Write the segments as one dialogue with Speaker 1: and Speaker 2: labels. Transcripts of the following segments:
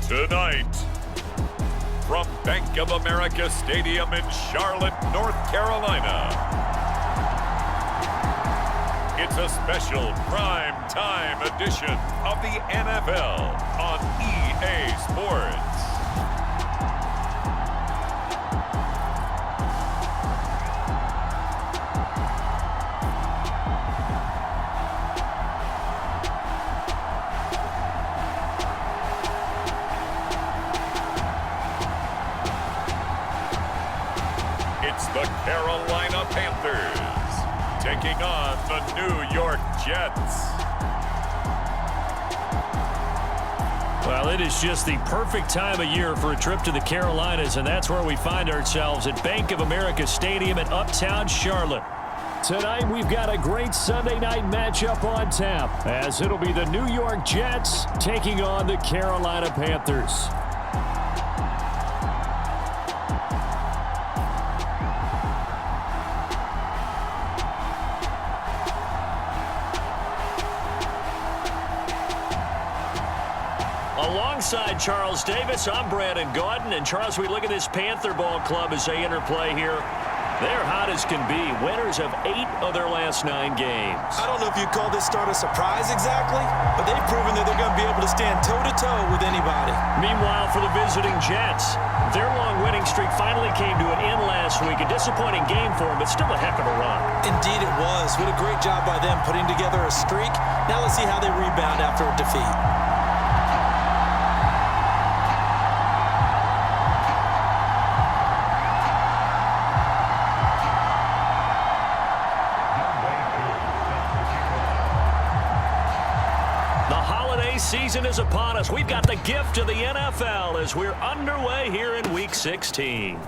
Speaker 1: Tonight, from Bank of America Stadium in Charlotte, North Carolina, it's a special prime time edition of the NFL on EA Sports. It's the Carolina Panthers taking on the New York Jets.
Speaker 2: Well, it is just the perfect time of year for a trip to the Carolinas, and that's where we find ourselves at Bank of America Stadium in Uptown Charlotte. Tonight, we've got a great Sunday night matchup on tap, as it'll be the New York Jets taking on the Carolina Panthers. Alongside Charles Davis, I'm Brandon Gaudin. And Charles, we look at this Panther ball club as they interplay here. They're hot as can be. Winners of 8 of their last 9 games.
Speaker 3: I don't know if you'd call this start a surprise exactly, but they've proven that they're going to be able to stand toe-to-toe with anybody.
Speaker 2: Meanwhile, for the visiting Jets, their long winning streak finally came to an end last week. A disappointing game for them, but still a heck of a run.
Speaker 3: Indeed it was. What a great job by them putting together a streak. Now let's see how they rebound after a defeat.
Speaker 2: Season is upon us. We've got the gift of the NFL as we're underway here in Week 16.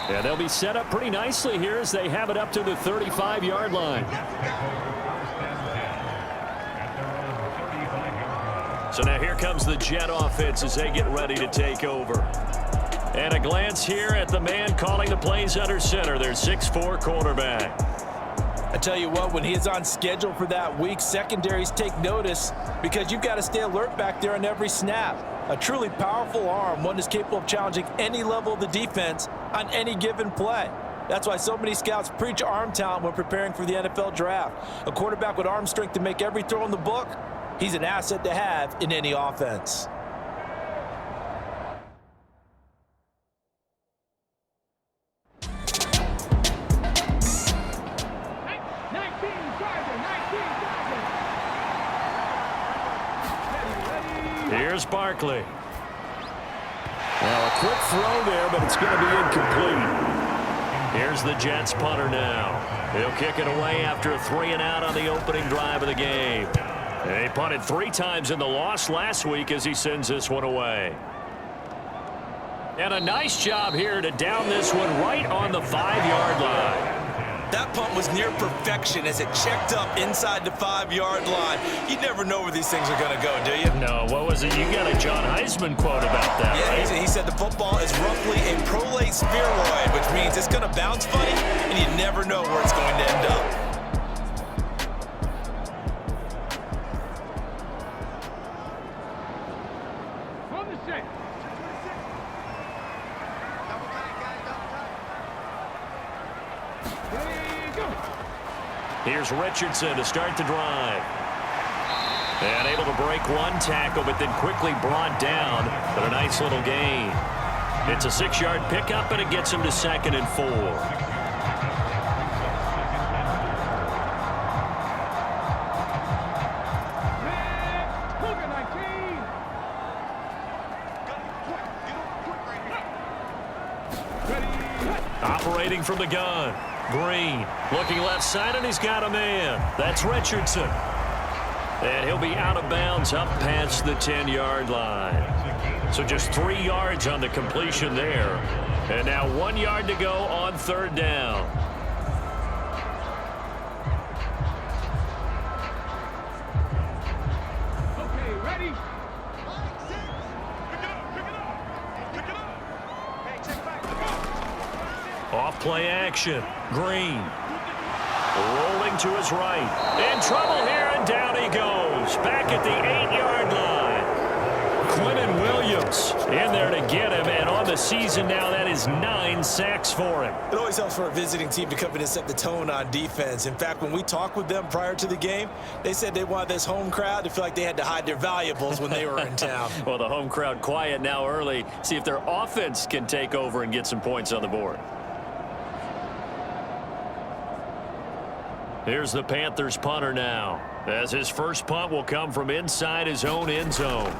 Speaker 2: Yeah, they'll be set up pretty nicely here as they have it up to the 35-yard line. So now here comes the Jet offense as they get ready to take over. And a glance here at the man calling the plays under center, their 6'4" quarterback.
Speaker 3: I tell you what, when he is on schedule for that week, secondaries take notice because you've got to stay alert back there on every snap. A truly powerful arm, one that's capable of challenging any level of the defense on any given play. That's why so many scouts preach arm talent when preparing for the NFL draft. A quarterback with arm strength to make every throw in the book, he's an asset to have in any offense.
Speaker 2: Here's Barkley. Well, a quick throw there, but it's going to be incomplete. Here's the Jets punter now. He'll kick it away after a 3-and-out on the opening drive of the game. He punted 3 times in the loss last week as he sends this one away. And a nice job here to down this one right on the 5-yard line.
Speaker 3: That punt was near perfection as it checked up inside the 5-yard line. You never know where these things are going to go, do you?
Speaker 2: No, what was it? You got a John Heisman quote about that,
Speaker 3: yeah,
Speaker 2: right?
Speaker 3: He said the football is roughly a prolate spheroid, which means it's going to bounce funny, and you never know where it's going to end up.
Speaker 2: Here's Richardson to start the drive. And able to break one tackle, but then quickly brought down. But a nice little gain. It's a 6-yard pickup, and it gets him to 2nd and 4. Operating from the gun. Green looking left side, and he's got a man. That's Richardson. And he'll be out of bounds up past the 10-yard line. So just 3 yards on the completion there. And now 1 yard to go on 3rd down.
Speaker 4: Okay, ready?
Speaker 2: Off play action. Green. Rolling to his right. In trouble here, and down he goes. Back at the 8-yard line. in there to get him, and on the season now, that is 9 sacks for him.
Speaker 3: It always helps for a visiting team to come in and set the tone on defense. In fact, when we talked with them prior to the game, they said they wanted this home crowd to feel like they had to hide their valuables when they were in town.
Speaker 2: Well, the home crowd quiet now early. See if their offense can take over and get some points on the board. Here's the Panthers punter now, as his first punt will come from inside his own end zone.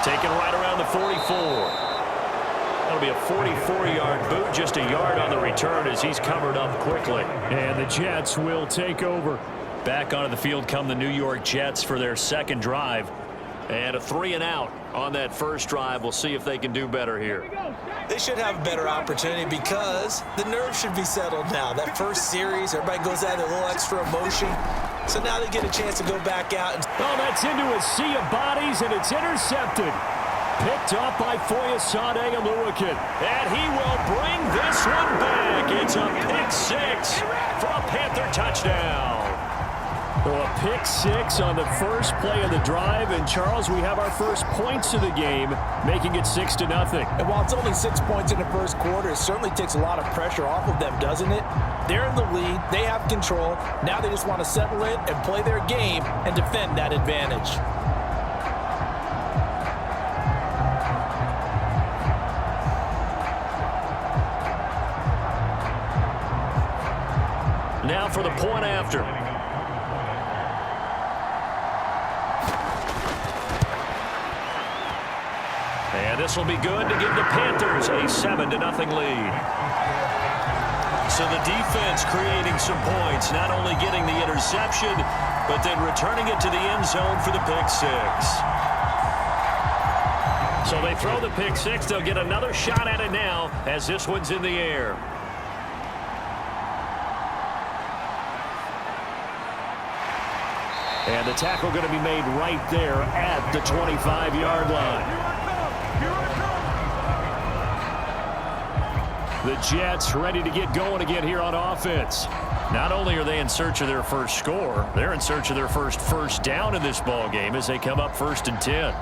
Speaker 2: Taken right around the 44. That'll be a 44-yard boot, just a yard on the return as he's covered up quickly. And the Jets will take over. Back onto the field come the New York Jets for their second drive. And a 3-and-out on that first drive. We'll see if they can do better here.
Speaker 3: They should have a better opportunity because the nerves should be settled now. That first series, everybody goes out with a little extra emotion. So now they get a chance to go back out.
Speaker 2: Oh, that's into a sea of bodies, and it's intercepted. Picked up by Foyesade Aluakin. And he will bring this one back. It's a pick six for a Panther touchdown. Well, a pick six on the first play of the drive. And, Charles, we have our first points of the game, making it 6-0.
Speaker 3: And while it's only 6 points in the first quarter, it certainly takes a lot of pressure off of them, doesn't it? They're in the lead. They have control. Now they just want to settle in and play their game and defend that advantage.
Speaker 2: Now for the point after. And this will be good to give the Panthers a 7-0 lead. So the defense creating some points, not only getting the interception, but then returning it to the end zone for the pick six. So they throw the pick six. They'll get another shot at it now as this one's in the air. And the tackle going to be made right there at the 25-yard line. The Jets ready to get going again here on offense. Not only are they in search of their first score, they're in search of their first down in this ball game as they come up 1st and 10.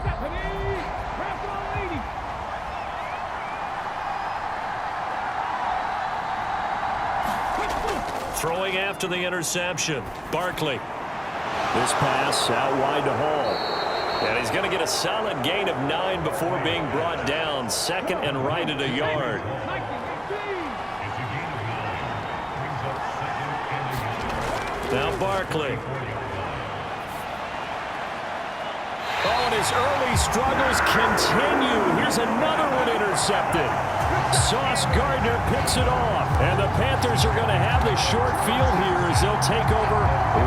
Speaker 2: Throwing after the interception, Barkley. This pass out wide to Hall. And he's going to get a solid gain of 9 before being brought down. 2nd and right at a yard. Now Barkley. Oh, and his early struggles continue. Here's another one intercepted. Sauce Gardner picks it off. And the Panthers are going to have the short field here as they'll take over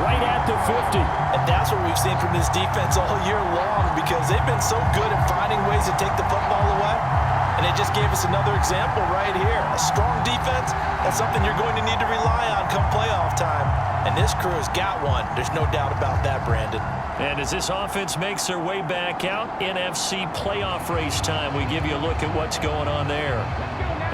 Speaker 2: right at the 50.
Speaker 3: And that's what we've seen from this defense all year long because they've been so good at finding ways to take the football away. And it just gave us another example right here. A strong defense, that's something you're going to need to rely on come playoff time. And this crew has got one. There's no doubt about that, Brandon.
Speaker 2: And as this offense makes their way back out, NFC playoff race time, we give you a look at what's going on there.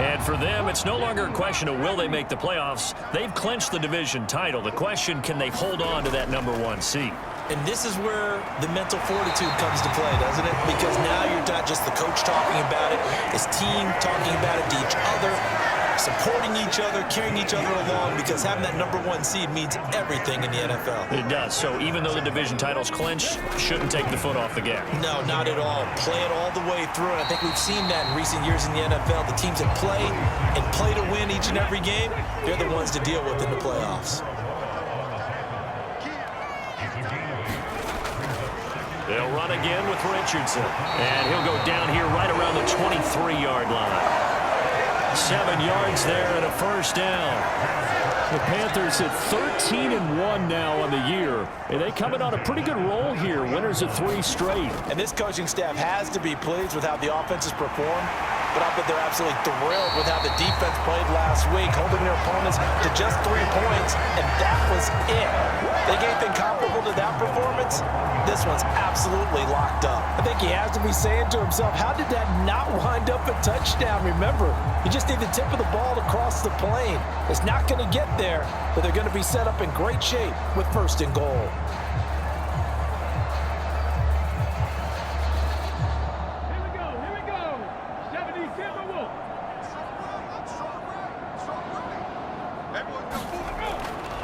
Speaker 2: And for them, it's no longer a question of will they make the playoffs. They've clinched the division title. The question, can they hold on to that #1 seed?
Speaker 3: And this is where the mental fortitude comes to play, doesn't it? Because now you're not just the coach talking about it, this team talking about it to each other, supporting each other, carrying each other along, because having that #1 seed means everything in the NFL.
Speaker 2: It does. So even though the division title's clinched, shouldn't take the foot off the gas.
Speaker 3: No, not at all. Play it all the way through. And I think we've seen that in recent years in the NFL. The teams that play and play to win each and every game, they're the ones to deal with in the playoffs.
Speaker 2: They'll run again with Richardson. And he'll go down here right around the 23-yard line. 7 yards there and a first down. The Panthers at 13-1 now on the year. And they come in on a pretty good roll here. Winners of 3 straight.
Speaker 3: And this coaching staff has to be pleased with how the offense has performed. But I bet they're absolutely thrilled with how the defense played last week, holding their opponents to just 3 points, and that was it. They gave anything comparable to that performance, this one's absolutely locked up. I think he has to be saying to himself, how did that not wind up a touchdown? Remember, you just need the tip of the ball to cross the plane. It's not going to get there, but they're going to be set up in great shape with 1st and goal.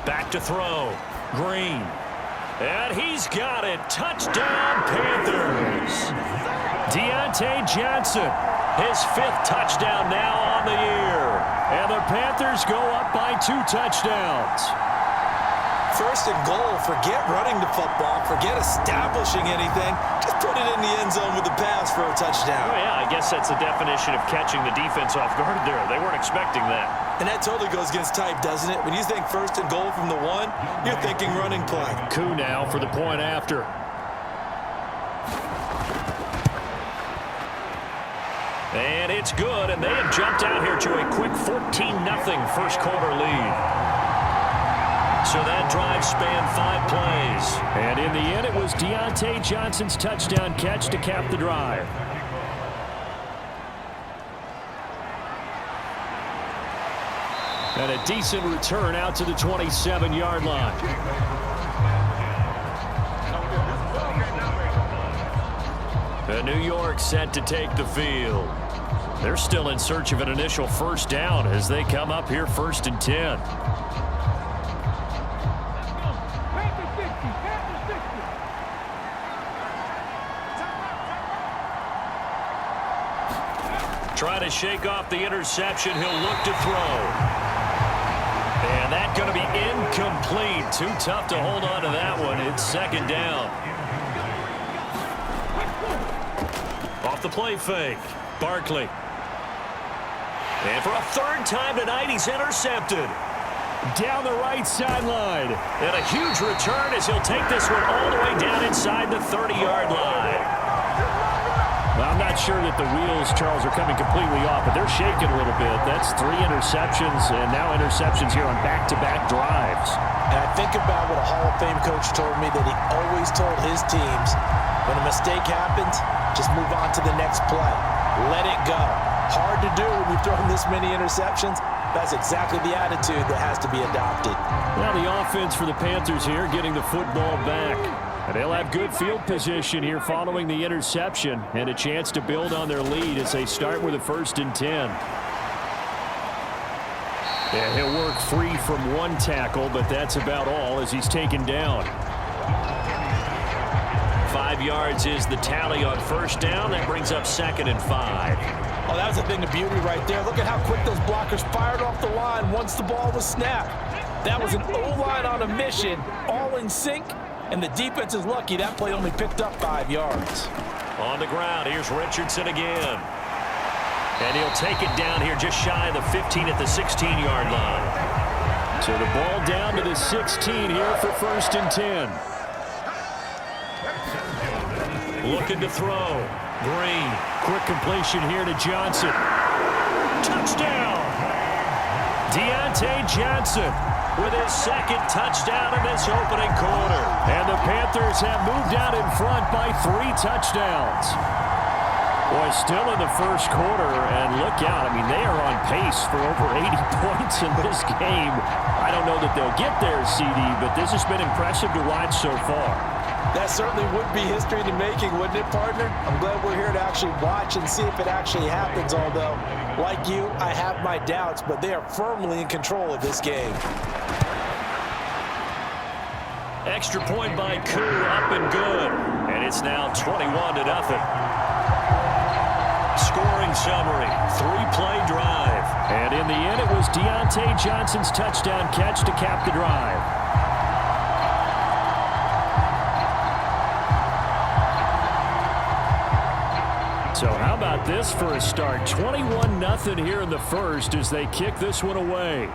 Speaker 2: Back to throw. Green. And he's got it. Touchdown, Panthers. Deontay Johnson, his 5th touchdown now on the year. And the Panthers go up by 2 touchdowns.
Speaker 3: First and goal, forget running the football, forget establishing anything. Just put it in the end zone with the pass for a touchdown.
Speaker 2: Oh, yeah, I guess that's the definition of catching the defense off guard there. They weren't expecting that.
Speaker 3: And that totally goes against type, doesn't it? When you think first and goal from the 1, you're thinking running play.
Speaker 2: Coup now for the point after. And it's good, and they have jumped out here to a quick 14-0 first quarter lead. So that drive spanned 5 plays. And in the end, it was Deontay Johnson's touchdown catch to cap the drive. And a decent return out to the 27-yard line. And New York set to take the field. They're still in search of an initial first down as they come up here 1st and 10. Try to shake off the interception. He'll look to throw. And that's going to be incomplete. Too tough to hold on to that one. It's 2nd down. Off the play fake. Barkley. And for a 3rd time tonight, he's intercepted. Down the right sideline. And a huge return as he'll take this one all the way down inside the 30-yard line. Well, I'm not sure that the wheels, Charles, are coming completely off, but they're shaking a little bit. That's 3 interceptions, and now interceptions here on back-to-back drives.
Speaker 3: And I think about what a Hall of Fame coach told me, that he always told his teams, when a mistake happens, just move on to the next play. Let it go. Hard to do when you've thrown this many interceptions. That's exactly the attitude that has to be adopted.
Speaker 2: Now the offense for the Panthers here, getting the football back. And they'll have good field position here following the interception and a chance to build on their lead as they start with a 1st and 10. And he'll work free from 1 tackle, but that's about all as he's taken down. 5 yards is the tally on 1st down. That brings up 2nd and 5.
Speaker 3: Oh, that was a thing of beauty right there. Look at how quick those blockers fired off the line once the ball was snapped. That was an O-line on a mission, all in sync. And the defense is lucky that play only picked up 5 yards.
Speaker 2: On the ground, here's Richardson again. And he'll take it down here just shy of the 15 at the 16-yard line. So the ball down to the 16 here for 1st and 10. Looking to throw. Green. Quick completion here to Johnson. Touchdown! Deontay Johnson with his 2nd touchdown in this opening quarter. And the Panthers have moved out in front by 3 touchdowns. Boy, still in the first quarter, and look out. I mean, they are on pace for over 80 points in this game. I don't know that they'll get there, CD, but this has been impressive to watch so far.
Speaker 3: That certainly would be history in the making, wouldn't it, partner? I'm glad we're here to actually watch and see if it actually happens, although, like you, I have my doubts, but they are firmly in control of this game.
Speaker 2: Extra point by Koo, up and good. And it's now 21-0. Scoring summary, 3-play drive. And in the end, it was Deontay Johnson's touchdown catch to cap the drive. So how about this for a start? 21-0 here in the first as they kick this one away.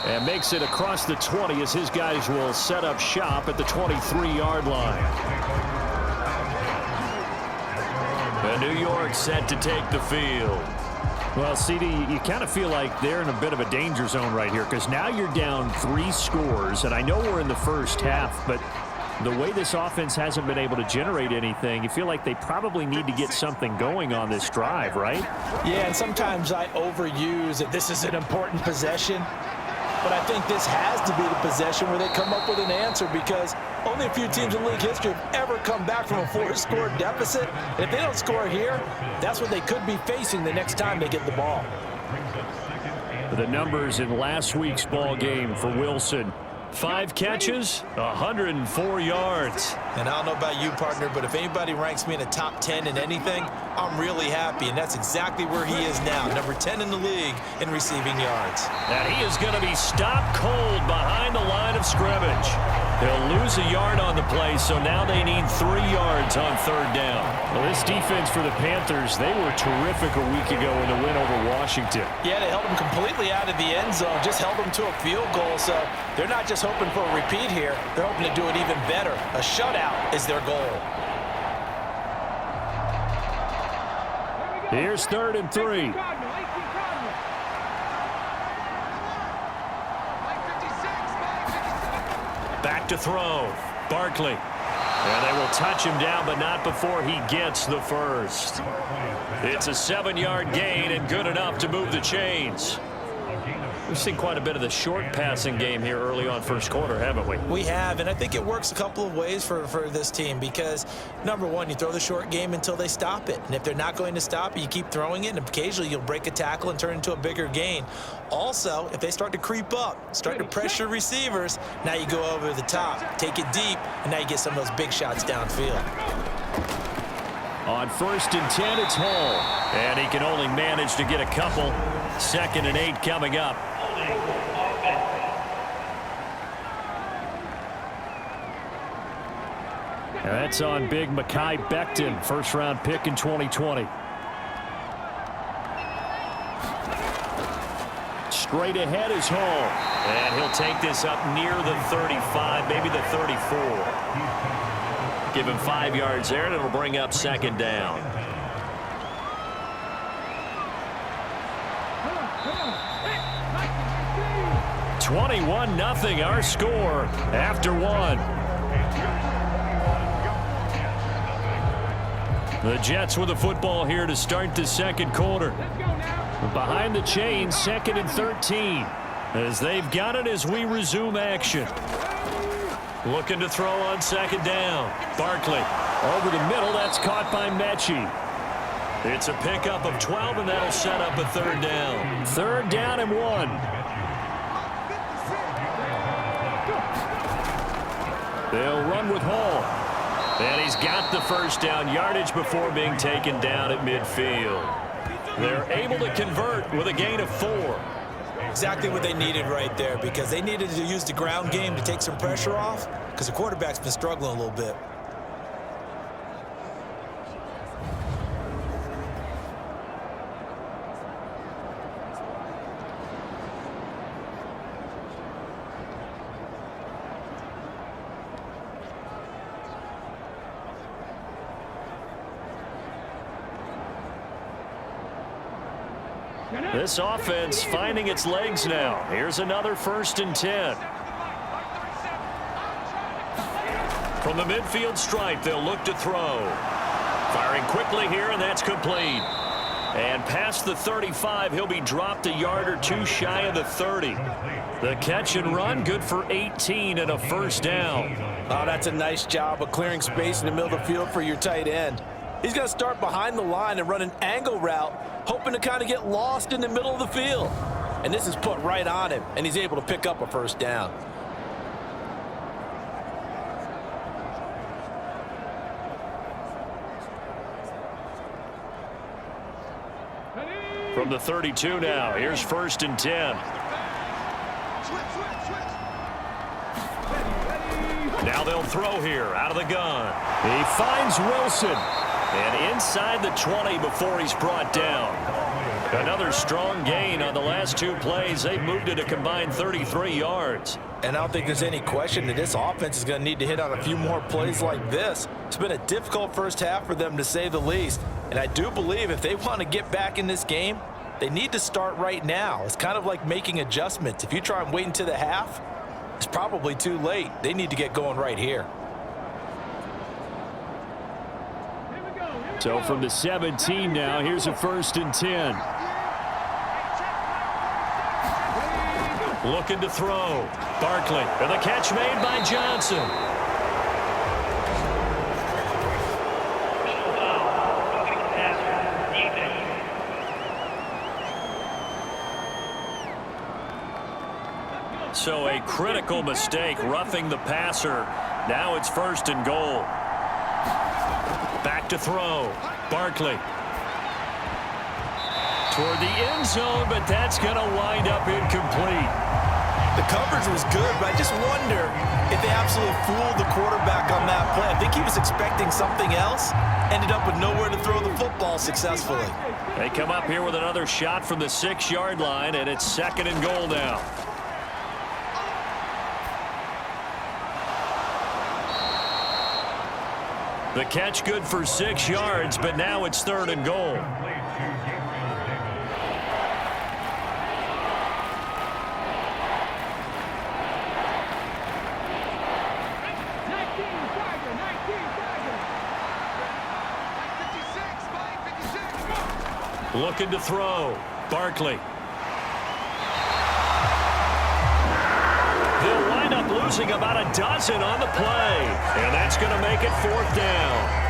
Speaker 2: And makes it across the 20 as his guys will set up shop at the 23-yard line. And New York set to take the field. Well, CD, you kind of feel like they're in a bit of a danger zone right here because now you're down 3 scores, and I know we're in the first half, but the way this offense hasn't been able to generate anything, you feel like they probably need to get something going on this drive, right?
Speaker 3: Yeah, and sometimes I overuse that this is an important possession. But I think this has to be the possession where they come up with an answer because only a few teams in league history have ever come back from a 4-score deficit. And if they don't score here, that's what they could be facing the next time they get the ball.
Speaker 2: The numbers in last week's ball game for Wilson. 5 catches, 104 yards.
Speaker 3: And I don't know about you, partner, but if anybody ranks me in the top 10 in anything, I'm really happy, and that's exactly where he is now, number 10 in the league in receiving yards.
Speaker 2: And he is going to be stopped cold behind the line of scrimmage. They'll lose a yard on the play, so now they need 3 yards on 3rd down. Well, this defense for the Panthers, they were terrific a week ago in the win over Washington.
Speaker 3: Yeah, they held them completely out of the end zone, just held them to a field goal, so they're not just hoping for a repeat here. They're hoping to do it even better. A shutout is their goal.
Speaker 2: Here's 3rd and 3. Back to throw. Barkley. And they will touch him down, but not before he gets the first. It's a 7-yard gain and good enough to move the chains. We've seen quite a bit of the short passing game here early on first quarter, haven't we?
Speaker 3: We have, and I think it works a couple of ways for this team because, number one, you throw the short game until they stop it. And if they're not going to stop it, you keep throwing it, and occasionally you'll break a tackle and turn it into a bigger gain. Also, if they start to creep up, start to pressure receivers, now you go over the top, take it deep, and now you get some of those big shots downfield.
Speaker 2: On 1st and 10, it's Hall. And he can only manage to get a couple. 2nd and 8 coming up. And that's on big Mekhi Becton, 1st-round pick in 2020. Straight ahead is Hall. And he'll take this up near the 35, maybe the 34. Give him 5 yards there, and it'll bring up 2nd down. (21-0) our score after 1. The Jets with the football here to start the 2nd quarter. Behind the chains, 2nd and 13. As they've got it as we resume action. Looking to throw on 2nd down. Barkley over the middle. That's caught by Mechie. It's a pickup of 12, and that'll set up a 3rd down. 3rd down and 1. They'll run with Hall. And he's got the 1st down yardage before being taken down at midfield. They're able to convert with a gain of 4.
Speaker 3: Exactly what they needed right there because they needed to use the ground game to take some pressure off because the quarterback's been struggling a little bit.
Speaker 2: This offense finding its legs now. Here's another 1st and 10. From the midfield stripe, they'll look to throw. Firing quickly here, and that's complete. And past the 35, he'll be dropped a yard or 2 shy of the 30. The catch and run, good for 18 and a 1st down.
Speaker 3: Oh, that's a nice job of clearing space in the middle of the field for your tight end. He's going to start behind the line and run an angle route, hoping to kind of get lost in the middle of the field. And this is put right on him, and he's able to pick up a 1st down.
Speaker 2: From the 32 now, here's 1st and 10. Now they'll throw here out of the gun. He finds Wilson. And inside the 20 before he's brought down. Another strong gain on the last 2 plays. They've moved it a combined 33 yards.
Speaker 3: And I don't think there's any question that this offense is going to need to hit on a few more plays like this. It's been a difficult 1st half for them, to say the least. And I do believe if they want to get back in this game, they need to start right now. It's kind of like making adjustments. If you try and wait until the half, it's probably too late. They need to get going right here.
Speaker 2: So from the 17 now, here's a 1st and 10. Looking to throw. Barkley, and the catch made by Johnson. So a critical mistake, roughing the passer. Now it's 1st and goal. Back to throw. Barkley. Toward the end zone, but that's going to wind up incomplete.
Speaker 3: The coverage was good, but I just wonder if they absolutely fooled the quarterback on that play. I think he was expecting something else, ended up with nowhere to throw the football successfully.
Speaker 2: They come up here with another shot from the 6-yard line, and it's 2nd and goal now. The catch good for 6 yards, but now it's 3rd and goal. Looking to throw. Barkley. They'll wind up losing about a dozen on the play. And that's going to make it 4th down.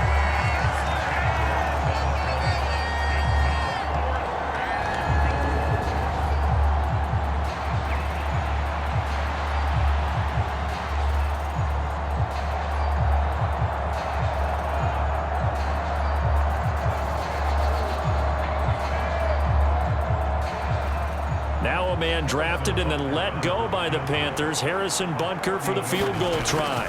Speaker 2: Now a man drafted and then let go by the Panthers. Harrison Butker for the field goal try.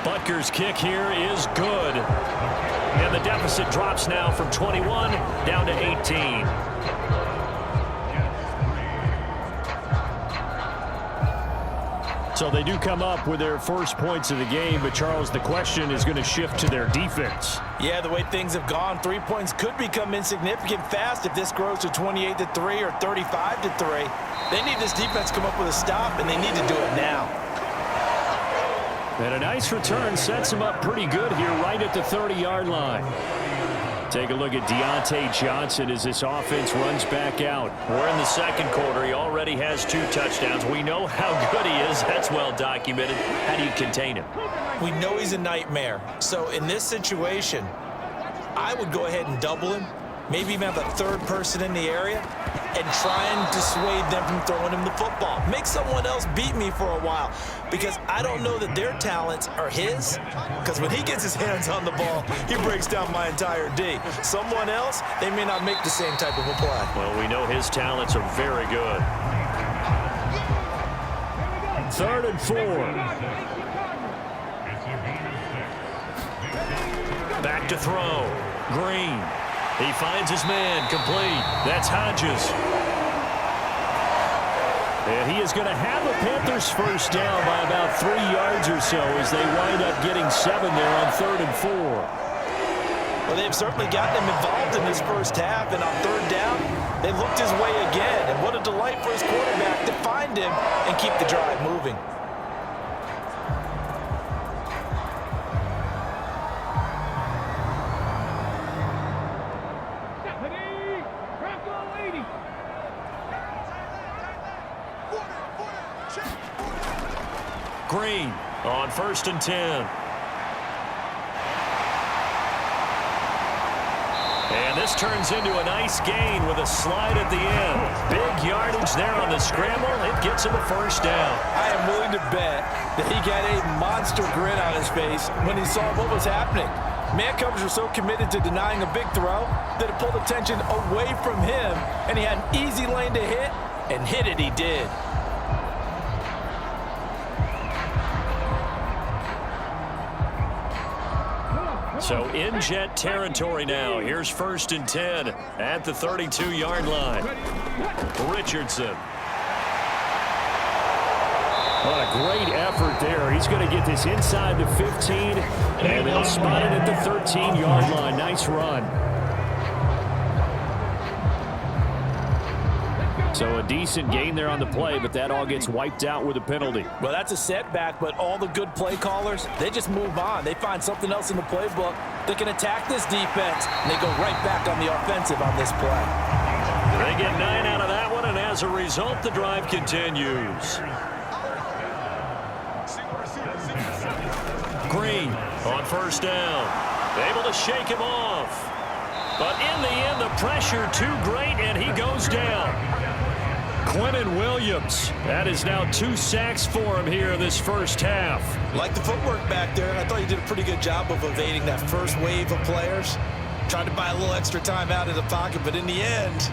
Speaker 2: Butker's kick here is good. And the deficit drops now from 21 down to 18. So they do come up with their first points of the game, but Charles, the question is going to shift to their defense.
Speaker 3: Yeah, the way things have gone, 3 points could become insignificant fast if this grows to 28-3 or 35-3. They need this defense to come up with a stop, and they need to do it now.
Speaker 2: And a nice return sets him up pretty good here right at the 30-yard line. Take a look at Deontay Johnson as this offense runs back out. We're in the 2nd quarter. He already has 2 touchdowns. We know how good he is. That's well documented. How do you contain him?
Speaker 3: We know he's a nightmare. So in this situation, I would go ahead and double him, maybe even have a 3rd person in the area, and try and dissuade them from throwing him the football. Make someone else beat me for a while, because I don't know that their talents are his, because when he gets his hands on the ball, he breaks down my entire D. Someone else, they may not make the same type of a play.
Speaker 2: Well, we know his talents are very good. 3rd and 4. Back to throw. Green. He finds his man, complete. That's Hodges. And he is going to have a Panthers first down by about 3 yards or so as they wind up getting 7 there on 3rd and 4.
Speaker 3: Well, they've certainly gotten him involved in this first half, and on 3rd down, they looked his way again. And what a delight for his quarterback to find him and keep the drive moving.
Speaker 2: Green on 1st and 10. And this turns into a nice gain with a slide at the end. Big yardage there on the scramble. It gets him a first down.
Speaker 3: I am willing to bet that he got a monster grin on his face when he saw what was happening. Man coverage was so committed to denying a big throw that it pulled attention away from him, and he had an easy lane to hit, and hit it he did.
Speaker 2: So in Jet territory now. Here's 1st and 10 at the 32-yard line. Richardson. What a great effort there. He's going to get this inside the 15, and they'll spot it at the 13-yard line. Nice run. So a decent gain there on the play, but that all gets wiped out with a penalty.
Speaker 3: Well, that's a setback, but all the good play callers, they just move on. They find something else in the playbook that can attack this defense, and they go right back on the offensive on this play.
Speaker 2: They get 9 out of that one, and as a result, the drive continues. Green on 1st down. Able to shake him off. But in the end, the pressure too great, and he goes down. Quinnen Williams. That is now 2 sacks for him here in this first half.
Speaker 3: Like the footwork back there, I thought he did a pretty good job of evading that first wave of players. Tried to buy a little extra time out of the pocket, but in the end,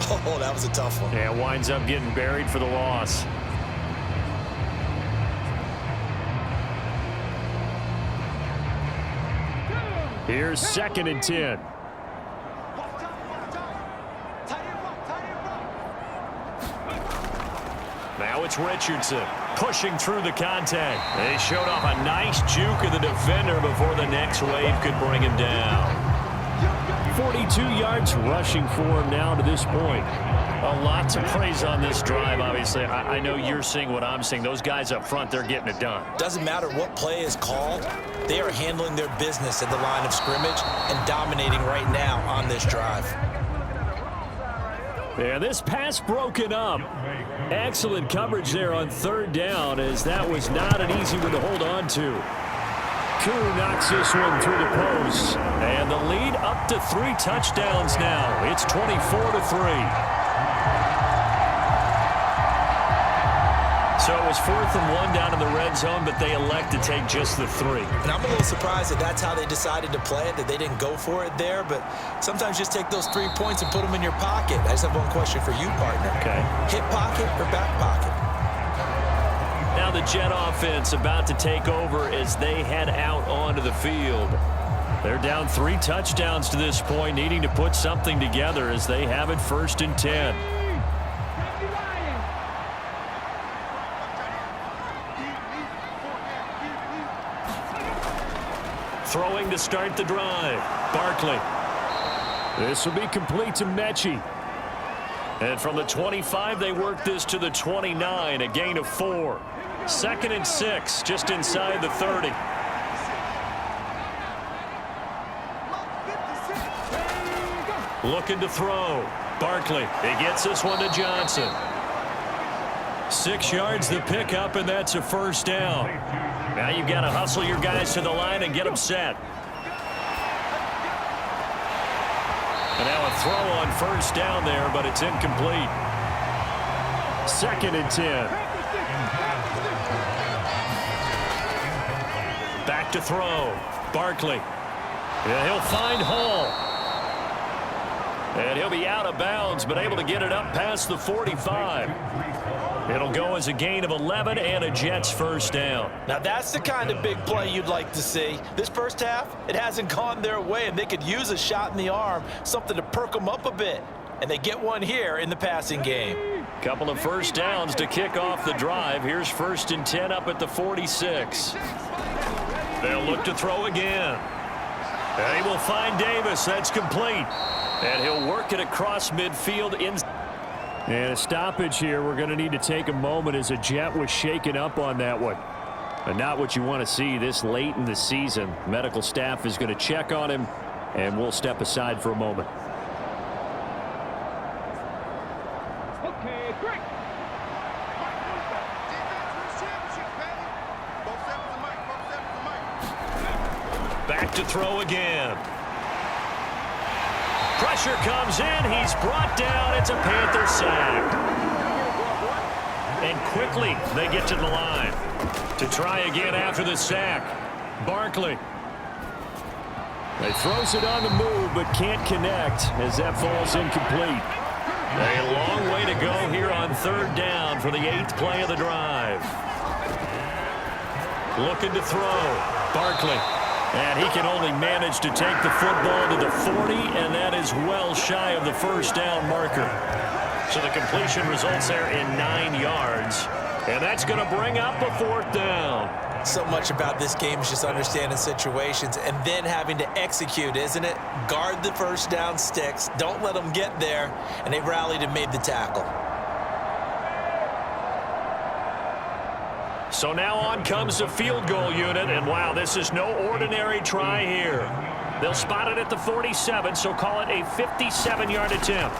Speaker 3: oh, that was a tough one.
Speaker 2: Yeah, winds up getting buried for the loss. Here's 2nd and 10. Now it's Richardson pushing through the contact. They showed off a nice juke of the defender before the next wave could bring him down. 42 yards rushing for him now to this point. A lot to praise on this drive, obviously. I know you're seeing what I'm seeing. Those guys up front, they're getting it done.
Speaker 3: Doesn't matter what play is called. They are handling their business at the line of scrimmage and dominating right now on this drive.
Speaker 2: Yeah, this pass broken up. Excellent coverage there on 3rd down, as that was not an easy one to hold on to. Koo knocks this one through the post. And the lead up to 3 touchdowns now. It's 24-3. So it was 4th and 1 down in the red zone, but they elect to take just the 3.
Speaker 3: And I'm a little surprised that that's how they decided to play it, that they didn't go for it there. But sometimes just take those 3 points and put them in your pocket. I just have one question for you, partner.
Speaker 2: Okay.
Speaker 3: Hip pocket or back pocket?
Speaker 2: Now the Jet offense about to take over as they head out onto the field. They're down 3 touchdowns to this point, needing to put something together as they have it 1st and 10. Throwing to start the drive. Barkley. This will be complete to Mechie. And from the 25, they work this to the 29, a gain of 4. 2nd and 6, just inside the 30. Looking to throw. Barkley. He gets this one to Johnson. 6 yards the pickup, and that's a 1st down. Now you've got to hustle your guys to the line and get them set. And now a throw on 1st down there, but it's incomplete. 2nd and 10. Back to throw. Barkley. And he'll find Hall. And he'll be out of bounds, but able to get it up past the 45. It'll go as a gain of 11 and a Jets 1st down.
Speaker 3: Now that's the kind of big play you'd like to see. This first half, it hasn't gone their way, and they could use a shot in the arm, something to perk them up a bit. And they get one here in the passing game.
Speaker 2: Couple of 1st downs to kick off the drive. Here's 1st and 10 up at the 46. They'll look to throw again. And he will find Davis. That's complete. And he'll work it across midfield. And a stoppage here. We're going to need to take a moment as a Jet was shaken up on that one. And not what you want to see this late in the season. Medical staff is going to check on him, and we'll step aside for a moment.
Speaker 4: Okay, great.
Speaker 2: Back to throw again. Pressure comes in. He's brought down. It's a Panther sack. And quickly they get to the line to try again after the sack. Barkley. He throws it on the move but can't connect as that falls incomplete. A long way to go here on 3rd down for the 8th play of the drive. Looking to throw. Barkley. And he can only manage to take the football to the 40, and that is well shy of the 1st down marker. So the completion results there in 9 yards. And that's going to bring up a 4th down.
Speaker 3: So much about this game is just understanding situations and then having to execute, isn't it? Guard the 1st down sticks. Don't let them get there. And they rallied and made the tackle.
Speaker 2: So now on comes the field goal unit, and wow, this is no ordinary try here. They'll spot it at the 47, so call it a 57-yard attempt.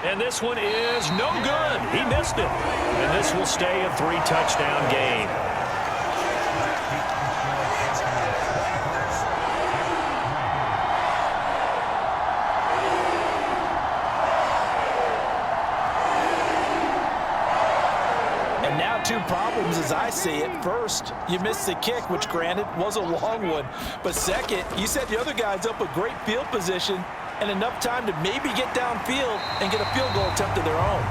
Speaker 2: And this one is no good. He missed it. And this will stay a 3-touchdown game.
Speaker 3: two problems as I see it. First, you missed the kick, which granted was a long one. But second, you set the other guys up with great field position and enough time to maybe get downfield and get a field goal attempt of their own.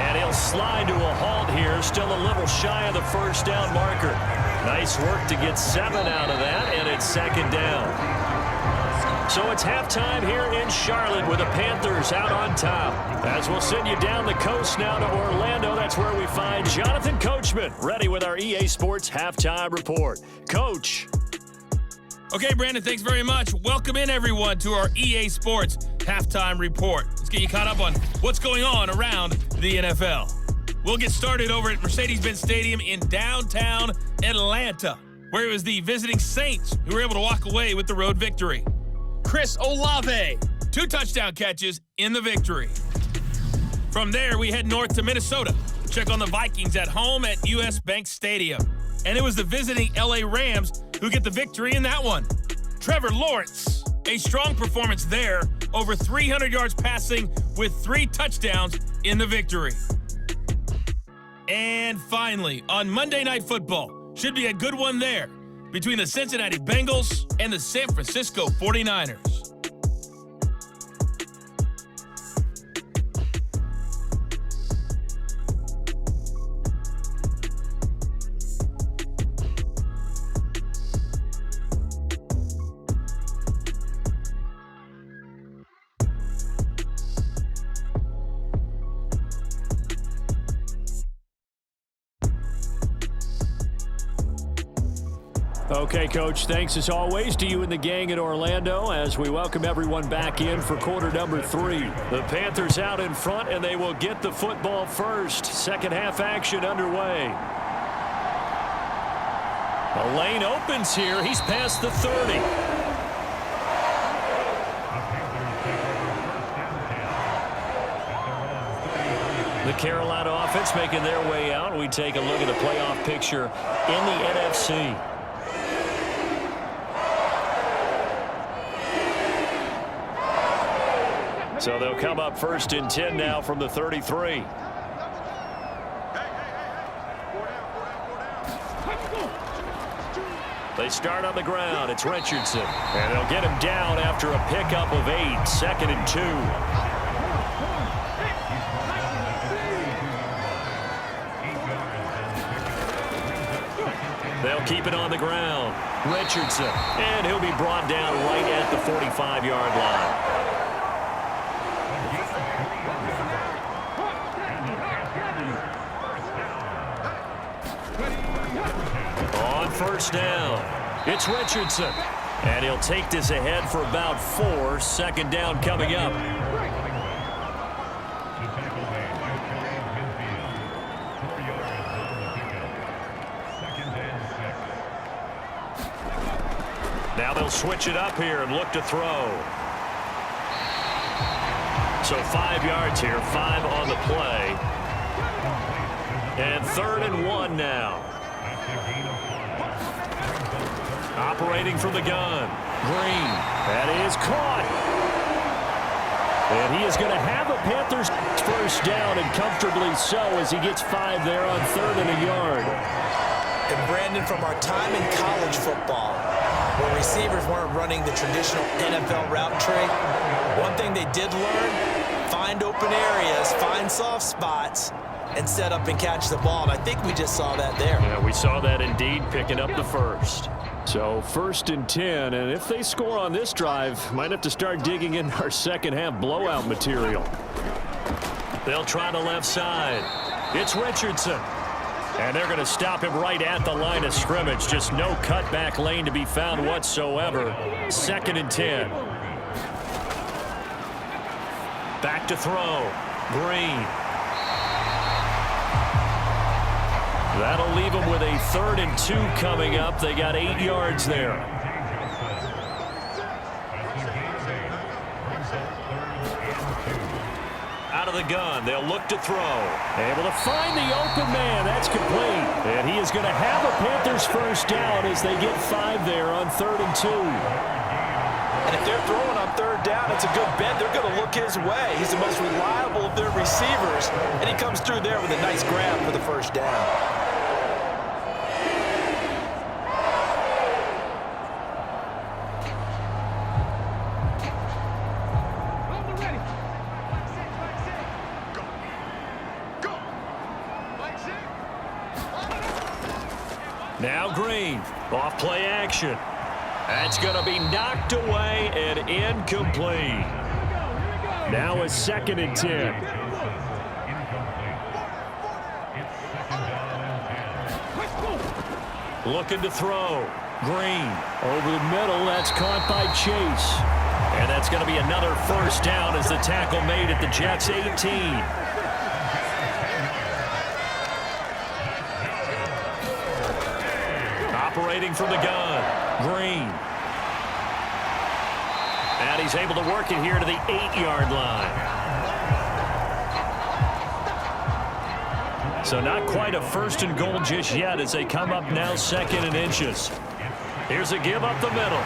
Speaker 2: And he'll slide to a halt here, still a little shy of the first down marker. Nice work to get 7 out of that, and it's second down. So it's halftime here in Charlotte with the Panthers out on top. As we'll send you down the coast now to Orlando, that's where we find Jonathan Coachman, ready with our EA Sports Halftime Report. Coach.
Speaker 5: Okay, Brandon, thanks very much. Welcome in, everyone, to our EA Sports Halftime Report. Let's get you caught up on what's going on around the NFL. We'll get started over at Mercedes-Benz Stadium in downtown Atlanta, where it was the visiting Saints who were able to walk away with the road victory. Chris Olave, 2 touchdown catches in the victory. From there, we head north to Minnesota. Check on the Vikings at home at US Bank Stadium. And it was the visiting LA Rams who get the victory in that one. Trevor Lawrence, a strong performance there, over 300 yards passing with 3 touchdowns in the victory. And finally, on Monday Night Football, should be a good one there, between the Cincinnati Bengals and the San Francisco 49ers.
Speaker 2: Okay, Coach, thanks as always to you and the gang in Orlando as we welcome everyone back in for quarter number 3. The Panthers out in front, and they will get the football first. Second half action underway. A lane opens here. He's past the 30. The Carolina offense making their way out. We take a look at the playoff picture in the NFC. So they'll come up first and 10 now from the 33. They start on the ground. It's Richardson. And they'll get him down after a pickup of 8. Second and 2. They'll keep it on the ground. Richardson. And he'll be brought down right at the 45-yard line. First down. It's Richardson. And he'll take this ahead for about 4. Second down coming up. Now they'll switch it up here and look to throw. So 5 yards here, 5 on the play. And 3rd and 1 now. Operating from the gun. Green. That is caught. And he is going to have a Panthers first down, and comfortably so, as he gets 5 there on 3rd and a yard.
Speaker 3: And Brandon, from our time in college football, where receivers weren't running the traditional NFL route tree, one thing they did learn, find open areas, find soft spots, and set up and catch the ball. And I think we just saw that there.
Speaker 2: Yeah, we saw that indeed, picking up the first. So 1st and 10, and if they score on this drive, might have to start digging in our second half blowout material. They'll try the left side. It's Richardson. And they're going to stop him right at the line of scrimmage. Just no cutback lane to be found whatsoever. 2nd and 10. Back to throw. Green. That'll leave them with a 3rd and 2 coming up. They got 8 yards there. Out of the gun, they'll look to throw. Able to find the open man. That's complete. And he is going to have a Panthers first down as they get 5 there on 3rd and 2.
Speaker 3: And if they're throwing on 3rd down, it's a good bet. They're going to look look his way. He's the most reliable of their receivers, and he comes through there with a nice grab for the first down.
Speaker 2: Now Green, off play action. That's going to be knocked away and incomplete. Now a 2nd and 10. Looking to throw. Green over the middle. That's caught by Chase. And that's going to be another first down as the tackle made at the Jets' 18. Operating from the gun, Green. And he's able to work it here to the 8-yard line. So not quite a 1st and goal just yet as they come up now 2nd and inches. Here's a give up the middle.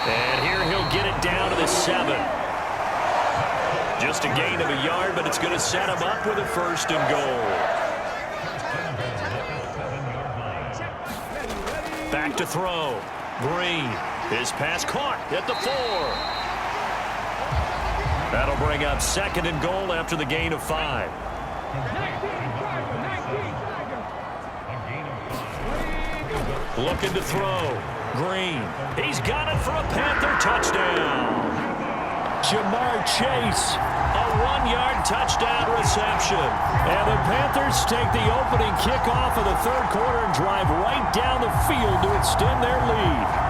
Speaker 2: And here he'll get it down to the 7. Just a gain of a yard, but it's going to set him up with a 1st and goal. Back to throw. Green. His pass caught at the 4. That'll bring up 2nd and goal after the gain of 5. Looking to throw. Green. He's got it for a Panther touchdown. Jamar Chase. A 1-yard touchdown reception. And the Panthers take the opening kickoff of the 3rd quarter and drive right down the field to extend their lead.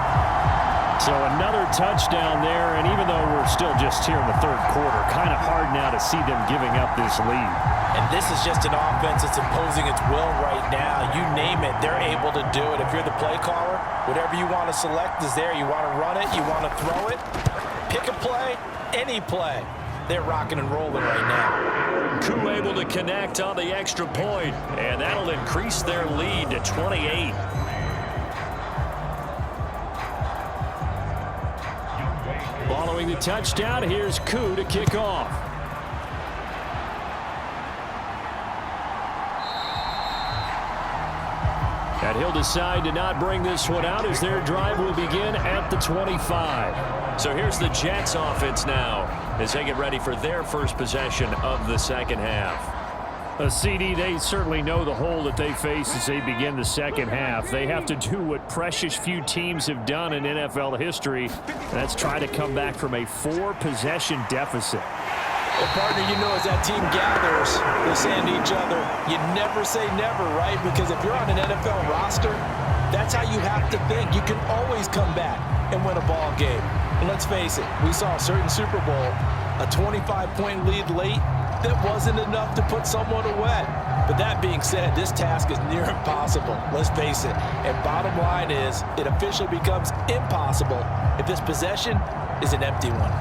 Speaker 2: So another touchdown there, and even though we're still just here in the 3rd quarter, kind of hard now to see them giving up this lead.
Speaker 3: And this is just an offense that's imposing its will right now. You name it, they're able to do it. If you're the play caller, whatever you want to select is there. You want to run it, you want to throw it, pick a play, any play. They're rocking and rolling right now.
Speaker 2: Koo able to connect on the extra point, and that'll increase their lead to 28. Following the touchdown, here's Koo to kick off. And he'll decide to not bring this one out as their drive will begin at the 25. So here's the Jets offense now as they get ready for their first possession of the 2nd half.
Speaker 6: CD, they certainly know the hole that they face as they begin the 2nd half. They have to do what precious few teams have done in NFL history. That's try to come back from a 4-possession deficit.
Speaker 3: Well, partner, you know, as that team gathers, they're saying to each other, you never say never, right? Because if you're on an NFL roster, that's how you have to think. You can always come back and win a ball game. And let's face it, we saw a certain Super Bowl, a 25-point lead late, that wasn't enough to put someone away. But that being said, this task is near impossible. Let's face it. And bottom line is, it officially becomes impossible if this possession is an empty one.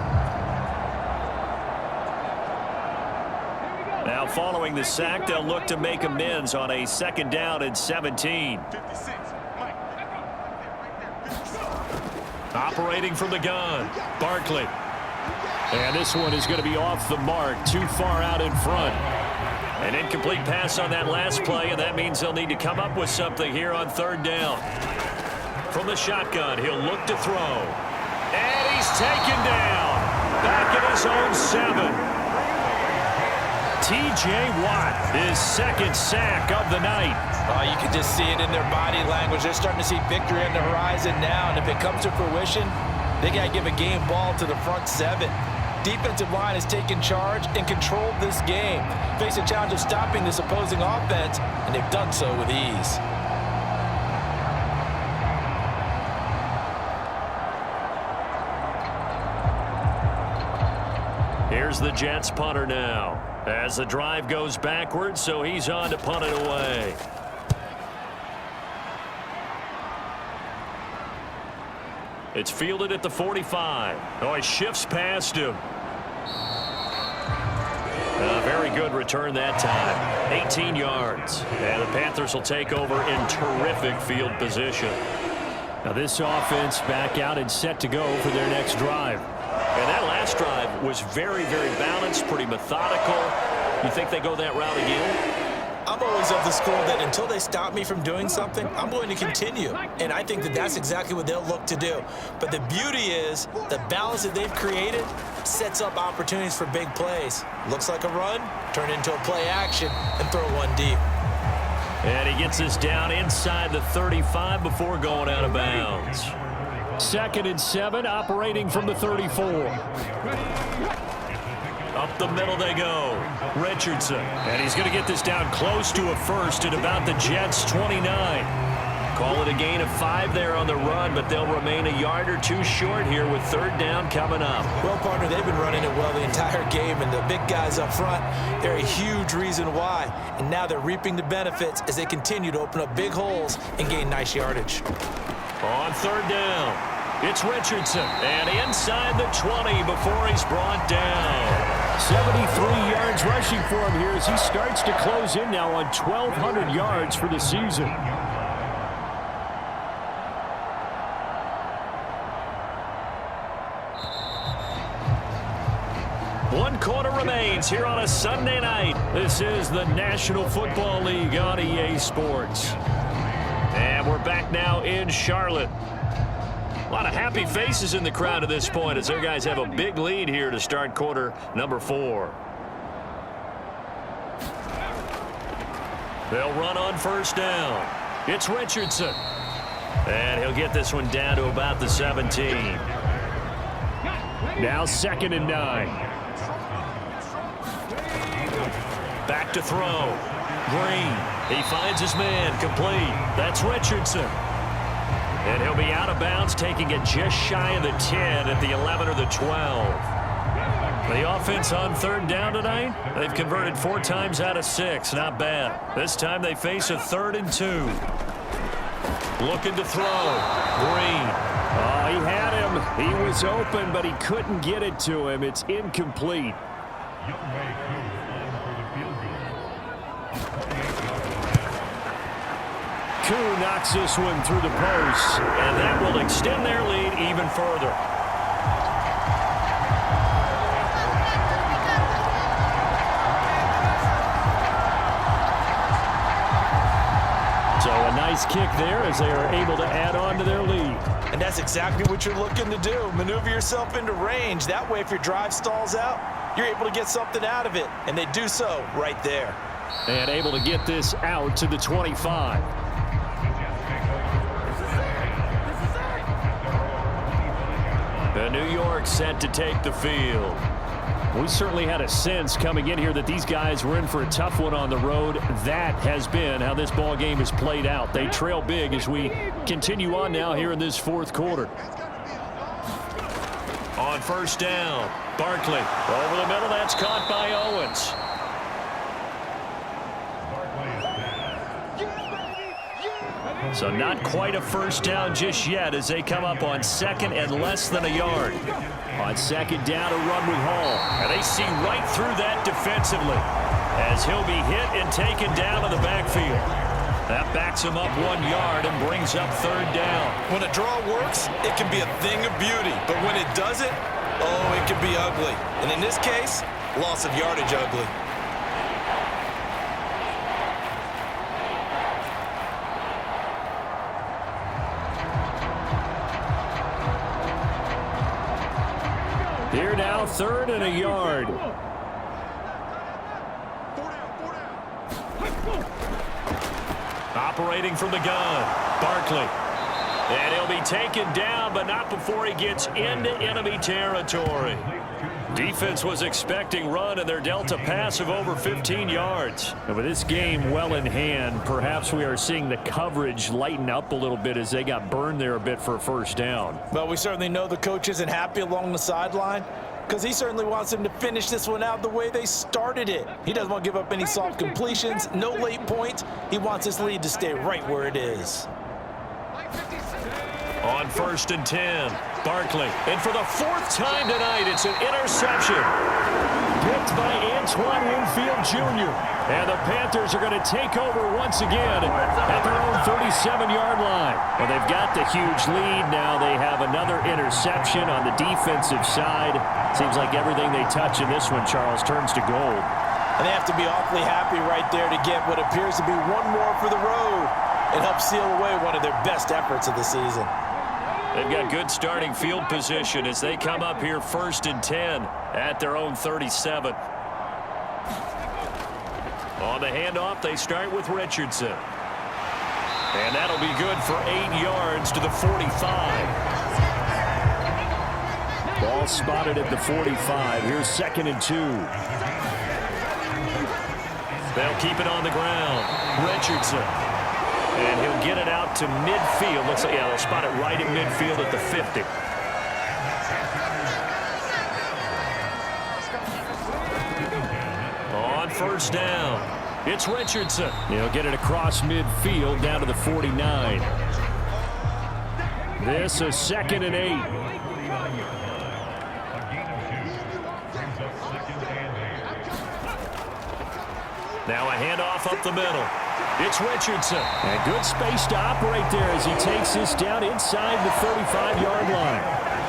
Speaker 2: Now following the sack, they'll look to make amends on a 2nd down and 17. Operating from the gun, Barkley. And this one is going to be off the mark, too far out in front. An incomplete pass on that last play, and that means they'll need to come up with something here on 3rd down. From the shotgun, he'll look to throw. And he's taken down. Back at his own 7. T.J. Watt, his 2nd sack of the night.
Speaker 3: Oh, you can just see it in their body language. They're starting to see victory on the horizon now, and if it comes to fruition, they got to give a game ball to the front 7. Defensive line has taken charge and controlled this game. Face a challenge of stopping this opposing offense, and they've done so with ease.
Speaker 2: Here's the Jets punter now as the drive goes backwards, so he's on to punt it away. It's fielded at the 45. Oh, he shifts past him. A very good return that time. 18 yards. And the Panthers will take over in terrific field position.
Speaker 6: Now this offense back out and set to go for their next drive.
Speaker 2: And that last drive was very, very balanced, pretty methodical. You think they go that route again?
Speaker 3: I'm always of the school that until they stop me from doing something, I'm going to continue. And I think that that's exactly what they'll look to do. But the beauty is the balance that they've created sets up opportunities for big plays. Looks like a run, turn into a play action, and throw one deep.
Speaker 2: And he gets this down inside the 35 before going out of bounds.
Speaker 6: 2nd and 7, operating from the 34.
Speaker 2: Up the middle they go. Richardson.
Speaker 6: And he's going to get this down close to a first at about the Jets' 29.
Speaker 2: Call it a gain of 5 there on the run, but they'll remain a yard or two short here with 3rd down coming up.
Speaker 3: Well, partner, they've been running it well the entire game, and the big guys up front, they're a huge reason why. And now they're reaping the benefits as they continue to open up big holes and gain nice yardage.
Speaker 2: On 3rd down, it's Richardson, and inside the 20 before he's brought down.
Speaker 6: 73 yards rushing for him here as he starts to close in now on 1,200 yards for the season.
Speaker 2: One quarter remains here on a Sunday night.
Speaker 6: This is the National Football League on EA Sports.
Speaker 2: And we're back now in Charlotte. A lot of happy faces in the crowd at this point as their guys have a big lead here to start quarter number 4. They'll run on 1st down. It's Richardson. And he'll get this one down to about the 17.
Speaker 6: Now 2nd and 9.
Speaker 2: Back to throw. Green. He finds his man. Complete. That's Richardson. And he'll be out of bounds, taking it just shy of the 10 at the 11 or the 12. The offense on 3rd down tonight, they've converted 4 times out of 6. Not bad. This time they face a 3rd and 2. Looking to throw. Green.
Speaker 6: Oh, he had him. He was open, but he couldn't get it to him. It's incomplete. Koo knocks this one through the post.
Speaker 2: And that will extend their lead even further.
Speaker 6: So a nice kick there as they are able to add on to their lead.
Speaker 3: And that's exactly what you're looking to do. Maneuver yourself into range. That way, if your drive stalls out, you're able to get something out of it. And they do so right there.
Speaker 6: And able to get this out to the 25.
Speaker 2: The New York set to take the field.
Speaker 6: We certainly had a sense coming in here that these guys were in for a tough one on the road. That has been how this ball game has played out. They trail big as we continue on now here in this 4th quarter.
Speaker 2: On 1st down, Barkley over the middle. That's caught by Owens. So not quite a 1st down just yet as they come up on 2nd and less than a yard.
Speaker 6: On 2nd down, a run with Hall.
Speaker 2: And they see right through that defensively as he'll be hit and taken down in the backfield. That backs him up 1 yard and brings up 3rd down.
Speaker 3: When a draw works, it can be a thing of beauty. But when it doesn't, oh, it can be ugly. And in this case, loss of yardage ugly.
Speaker 6: Here now, 3rd and a yard.
Speaker 2: Operating from the gun, Barkley. And he'll be taken down, but not before he gets into enemy territory. Defense was expecting run, and they're dealt a pass of over 15 yards.
Speaker 6: And with this game well in hand, perhaps we are seeing the coverage lighten up a little bit as they got burned there a bit for a 1st down.
Speaker 3: Well, we certainly know the coach isn't happy along the sideline because he certainly wants them to finish this one out the way they started it. He doesn't want to give up any soft completions, no late points. He wants his lead to stay right where it is.
Speaker 2: On 1st and 10, Barkley. And for the 4th time tonight, it's an interception.
Speaker 6: Picked by Antoine Winfield Jr. And the Panthers are going to take over once again at their own 37-yard line. Well, they've got the huge lead. Now they have another interception on the defensive side. Seems like everything they touch in this one, Charles, turns to gold.
Speaker 3: And they have to be awfully happy right there to get what appears to be one more for the road. It helps seal away one of their best efforts of the season.
Speaker 2: They've got good starting field position as they come up here 1st and 10 at their own 37. On the handoff, they start with Richardson. And that'll be good for 8 yards to the 45.
Speaker 6: Ball spotted at the 45. Here's 2nd and 2.
Speaker 2: They'll keep it on the ground. Richardson. And he'll get it out to midfield. Looks like, yeah, they'll spot it right in midfield at the 50. On 1st down, it's Richardson.
Speaker 6: He'll get it across midfield down to the 49. This is 2nd and 8.
Speaker 2: Now a handoff up the middle. It's Richardson.
Speaker 6: And good space to operate there as he takes this down inside the 35-yard line.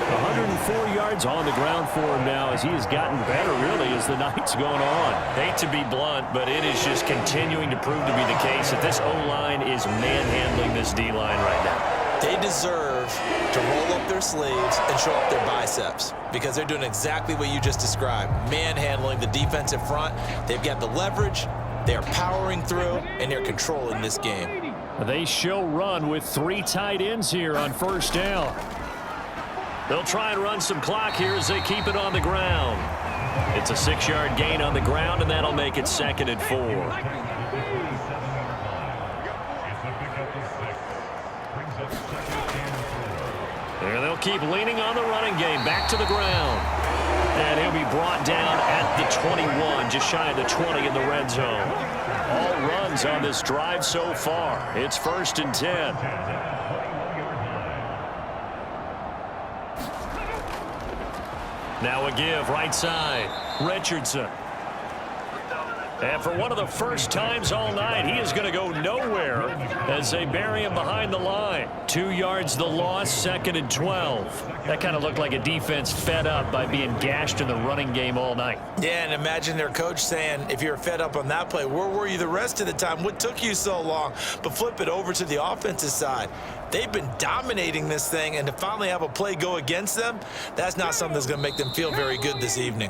Speaker 6: 104 yards on the ground for him now as he has gotten better, really, as the night's going on.
Speaker 2: Hate to be blunt, but it is just continuing to prove to be the case that this O-line is manhandling this D-line right now.
Speaker 3: They deserve to roll up their sleeves and show up their biceps because they're doing exactly what you just described, manhandling the defensive front. They've got the leverage, they're powering through, and they're controlling this game.
Speaker 6: They show run with 3 tight ends here on 1st down.
Speaker 2: They'll try and run some clock here as they keep it on the ground. It's a 6-yard gain on the ground, and that'll make it 2nd and 4. And they'll keep leaning on the running game. Back to the ground. And he'll be brought down at the 21, just shy of the 20 in the red zone. All runs on this drive so far. It's 1st and 10. Now a give right side. Richardson. And for one of the first times all night, he is going to go nowhere as they bury him behind the line. 2 yards the loss, 2nd and 12. That kind of looked like a defense fed up by being gashed in the running game all night.
Speaker 3: Yeah, and imagine their coach saying, if you're fed up on that play, where were you the rest of the time? What took you so long? But flip it over to the offensive side. They've been dominating this thing, and to finally have a play go against them, that's not something that's going to make them feel very good this evening.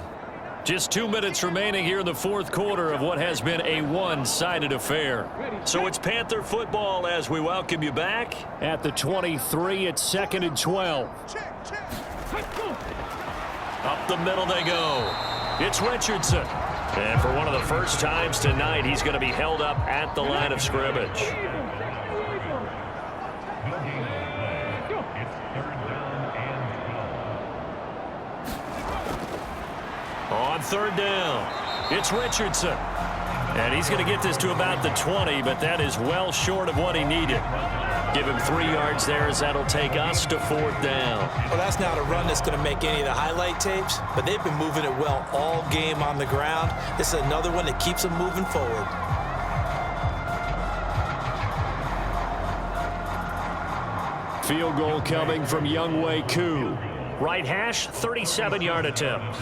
Speaker 2: Just 2 minutes remaining here in the 4th quarter of what has been a one-sided affair. So it's Panther football as we welcome you back.
Speaker 6: At the 23, it's 2nd and 12.
Speaker 2: Up the middle they go. It's Richardson. And for one of the first times tonight, he's going to be held up at the line of scrimmage. On 3rd down, it's Richardson. And he's going to get this to about the 20, but that is well short of what he needed. Give him 3 yards there as that'll take us to 4th down.
Speaker 3: Well, that's not a run that's going to make any of the highlight tapes, but they've been moving it well all game on the ground. This is another one that keeps them moving forward.
Speaker 6: Field goal coming from Younghoe Koo.
Speaker 2: Right hash, 37-yard attempt.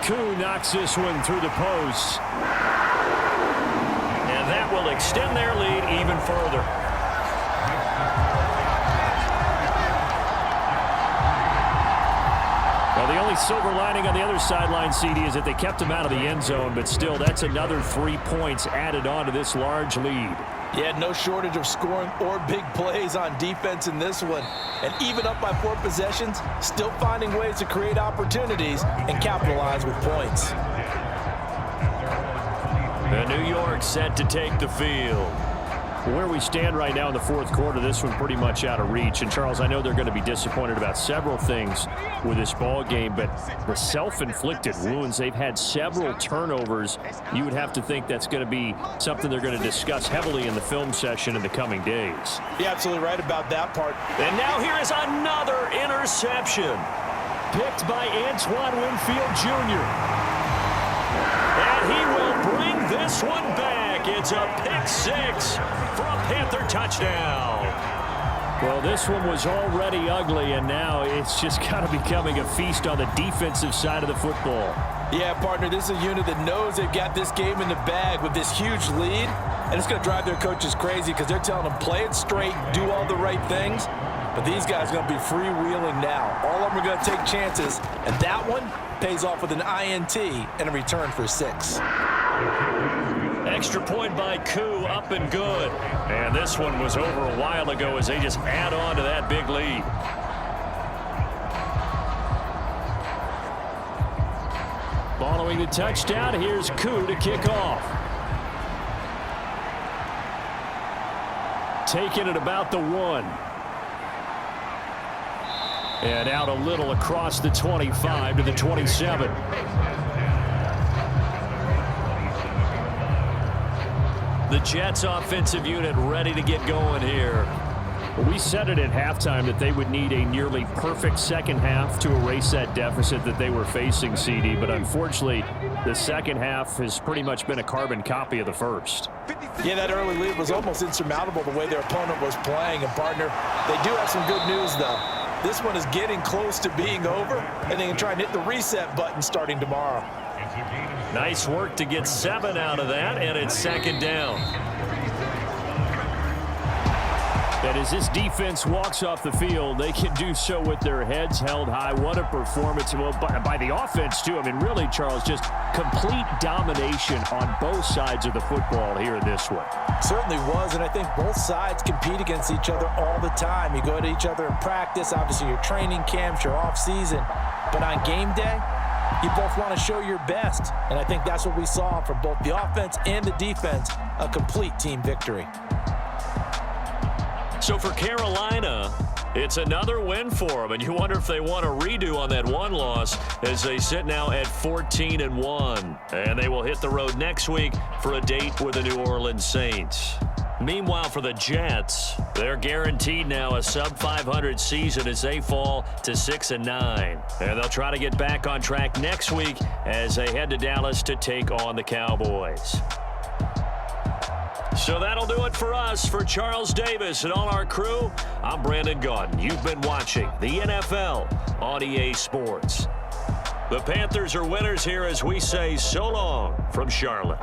Speaker 6: Koo knocks this one through the post.
Speaker 2: And that will extend their lead even further.
Speaker 6: Well, the only silver lining on the other sideline, CD, is that they kept him out of the end zone, but still, that's another 3 points added on to this large lead.
Speaker 3: Yeah, no shortage of scoring or big plays on defense in this one. And even up by 4 possessions, still finding ways to create opportunities and capitalize with points.
Speaker 2: And New York set to take the field.
Speaker 6: Where we stand right now in the 4th quarter, this one pretty much out of reach. And, Charles, I know they're going to be disappointed about several things with this ball game, but the self-inflicted wounds, they've had several turnovers. You would have to think that's going to be something they're going to discuss heavily in the film session in the coming days.
Speaker 3: You're absolutely right about that part.
Speaker 2: And now here is another interception.
Speaker 6: picked by Antoine Winfield Jr. And he will bring this one back. It's a pick six for a Panther touchdown. Well, this one was already ugly, and now it's just kind of becoming a feast on the defensive side of the football.
Speaker 3: Yeah, partner, this is a unit that knows they've got this game in the bag with this huge lead, and it's going to drive their coaches crazy because they're telling them play it straight, do all the right things, but these guys are going to be freewheeling now. All of them are going to take chances, and that one pays off with an INT and a return for 6.
Speaker 2: Extra point by Koo, up and good. And this one was over a while ago as they just add on to that big lead. Following the touchdown, here's Koo to kick off. Taking it about the 1. And out a little across the 25 to the 27. The Jets offensive unit ready to get going here.
Speaker 6: We said it at halftime that they would need a nearly perfect second half to erase that deficit that they were facing, CD. But unfortunately, the second half has pretty much been a carbon copy of the first.
Speaker 3: Yeah, that early lead was almost insurmountable the way their opponent was playing. And, partner, they do have some good news, though. This one is getting close to being over, and they can try and hit the reset button starting tomorrow.
Speaker 2: Nice work to get 7 out of that, and it's second down.
Speaker 6: And as this defense walks off the field, they can do so with their heads held high. What a performance by the offense, too. I mean, really, Charles, just complete domination on both sides of the football here in this one.
Speaker 3: Certainly was, and I think both sides compete against each other all the time. You go to each other in practice, obviously your training camps, your off-season. But on game day, you both want to show your best. And I think that's what we saw from both the offense and the defense, a complete team victory.
Speaker 2: So for Carolina, it's another win for them, and you wonder if they want a redo on that one loss as they sit now at 14-1. And they will hit the road next week for a date with the New Orleans Saints. Meanwhile, for the Jets, they're guaranteed now a sub-500 season as they fall to 6-9. And they'll try to get back on track next week as they head to Dallas to take on the Cowboys. So that'll do it for us. For Charles Davis and all our crew, I'm Brandon Gaudin. You've been watching the NFL on EA Sports. The Panthers are winners here as we say so long from Charlotte.